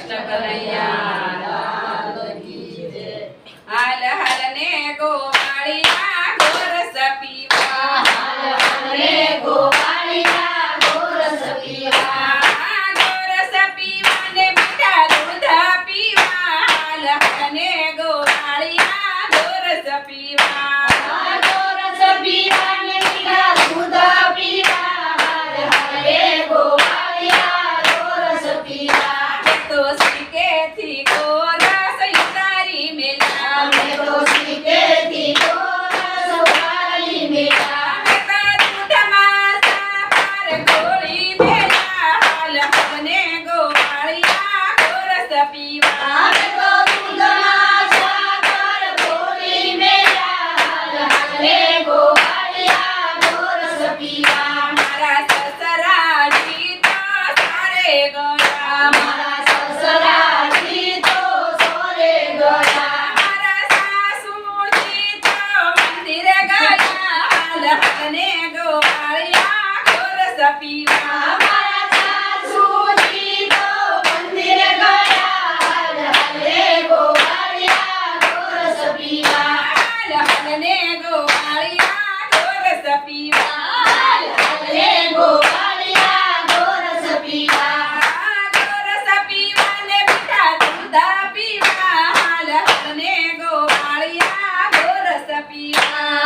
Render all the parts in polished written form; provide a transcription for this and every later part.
કૃષ્ણ કનૈયા લાલ કી જય. હાલ હાલ ને ગોવાળિયા ગોરસ પીવા, હાલ હાલ રે ગોવાળિયા ગોરસ પીવા, ગોરસ પીવા ને મીઠા દૂધ પીવા. હાલ હાલ ને ગોવાળિયા ગોરસ પીવા, ગોરસ પીવા ને મીઠા દૂધ પીવા. હાલ હાલ રે ગોવાળિયા ગોરસ પીવા. તો શીખેથી ગોરસ ઉતારી મેલા, અમે તો શીખેથી ગોરસ ઉતારી મેલા. દૂધમાં સાકર ગોળી મેલા. હાલ હાલ ને ગોવાળિયા ગોરસ પીવા, અમે તો દૂધમાં સાકર ગોળી મેલા. હાલ હાલ રે ગોવાળિયા ગોરસ પીવા. મારા સસરાજી તો સારે ગયા, મારા સસરાજી તો સોરે ગયા. મારા સાસુજી તો મંદિર ગયા. હાલ હાલ ને ગોવાળિયા ગોરસ પીવા, મારા સાસુજી તો મંદિરે ગયા. હાલ હાલ રે ગોવાળિયા ગોરસ પીવા. હાલ હાલ ને ગોવાળિયા ગોરસ પીવા, હાલ હાલ રે ગોવાળિયા ગોરસ પીવા. ગોરસ પીવા ને મીઠા દૂધ પીવા. હાલ હાલ ને ગોવાળિયા ગોરસ પીવા,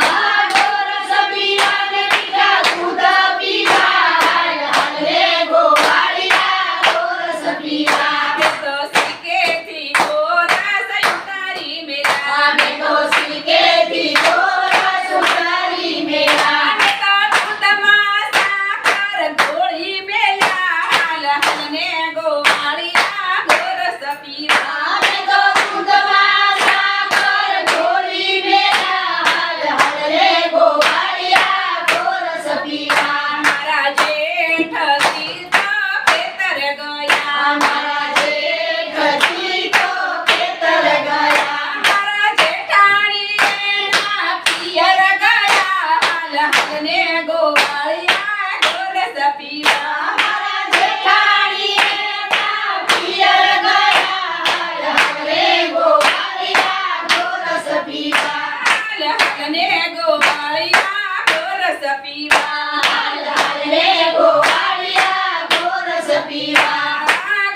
ગોરસ પીવા ને મીઠા દૂધ પીવા. હાલ હાલ રે ગોવાળિયા ગોરસ પીવા. તો શીખેથી ગોરસ ઉતારી મેલા, અમે તો શીખેથી ગોરસ ઉતારી મેલા. અમે તો દૂધમાં સાકર ગોળી મેલા. હાલ હાલ ને ગોવાળિયા ગોરસ પીવા, અમે તો દૂધમાં સાકર ગોળી મેલા. હાલ હાલ રે ગોવાળિયા ગોરસ પીવા. મારા જેઠજી તો ખેતર ગયા, અમારા જેઠજી તો ખેતર ગયા. મારા જેઠાણી એના પિયર ગયા. હાલ હાલ ને ગોવાળિયા ગોરસ પીવા, અમારા જેઠાણી એના પિયર ગયા. હાલ હાલ રે ગોવાળિયા ગોરસ પીવા. હાલ હાલ ને ગોવાળિયા ગોરસ પીવા, હાલ હાલ રે ગોવાળિયા ગોરસ પીવા.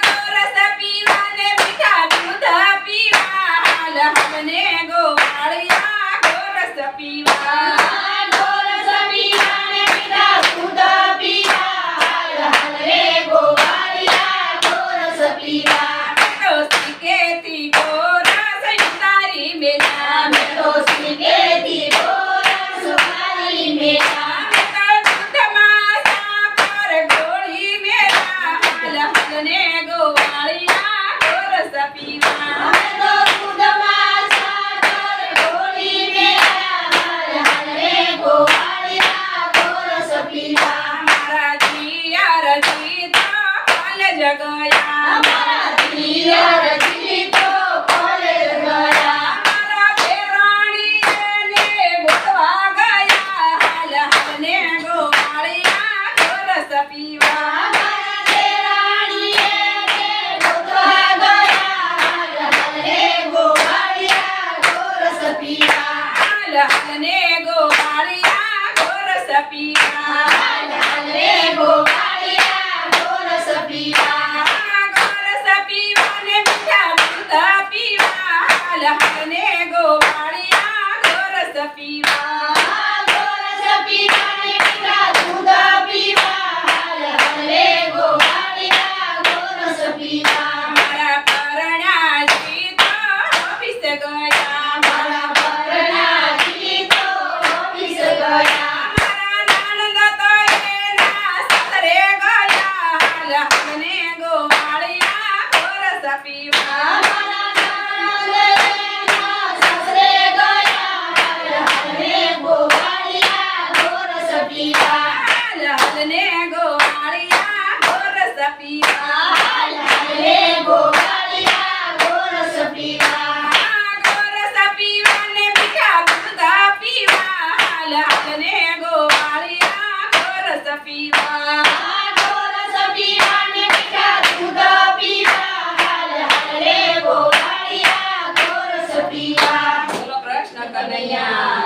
ગોરસ પીવા ને મીઠા દૂધ પીવા. હાલ હાલ ને ગોવાળિયા ગોરસ પીવા, ગોરસ પીવા ને મીઠા દૂધ પીવા. હાલ હાલ રે ગોવાળિયા ગોરસ પીવા. તો શીખેથી ગોરસ ઉતારી મેલા, અમે તો શીખેથી ગોરસ ઉતારી મેલા. અમે તો દૂધમાં સાકર ગોળી મેલા. હાલ હાલ ને ગોવાળિયા ગોરસ પીવા, અમે તો દૂધમાં સાકર ગોળી મેલા. હાલ હાલ રે ગોવાળિયા ગોરસ પીવા. મારા જીયારજી તો કોલેજ ગયા, અમારા પિયરજી તો કોલેજ ગયા. મારા બેરાણી એને ગોતવા ગયા. હાલ હાલ ને ગોવાળિયા ગોરસ પીવા, અમારા દેરાણી એને ગોતવા ગયા. હાલ હાલ રે ગોવાળિયા ગોરસ પીવા. હાલ હાલ ને ગોવાળિયા ગોરસ પીવા, હાલ હાલ રે ગોવાળિયા ગોરસ પીવા. ગોરસ પીવા ને મીઠા દૂધ પીવા. હાલ હાલ ને ગોવાળિયા ગોરસ પીવા, ગોરસ પીવા ને મીઠા દૂધ પીવા. હાલ હાલ રે ગોવાળિયા ગોરસ પીવા. મારા પરણાજી તો ઓફિસ ગયા, મારા પરણાજી તો ઓફિસ ગયા. મારા નણંદ તો એના સસરે ગયા. હાલ હાલ ને ગોવાળિયા ગોરસ પીવા, અમારા નણંદ એના સસરે ગયા. હાલ હાલ રે ગોવાળિયા ગોરસ પીવા. હાલ હાલ ને ગોવાળિયા ગોરસ પીવા, હાલ હાલ રે ગોવાળિયા ગોરસ પીવા. ગોરસ પીવા ને મીઠા દૂધ પીવા. હાલ હાલ ને ગોવાળિયા ગોરસ પીવા, ગોરસ પીવા ને મીઠા દૂધ પીવા. હાલ કનૈયા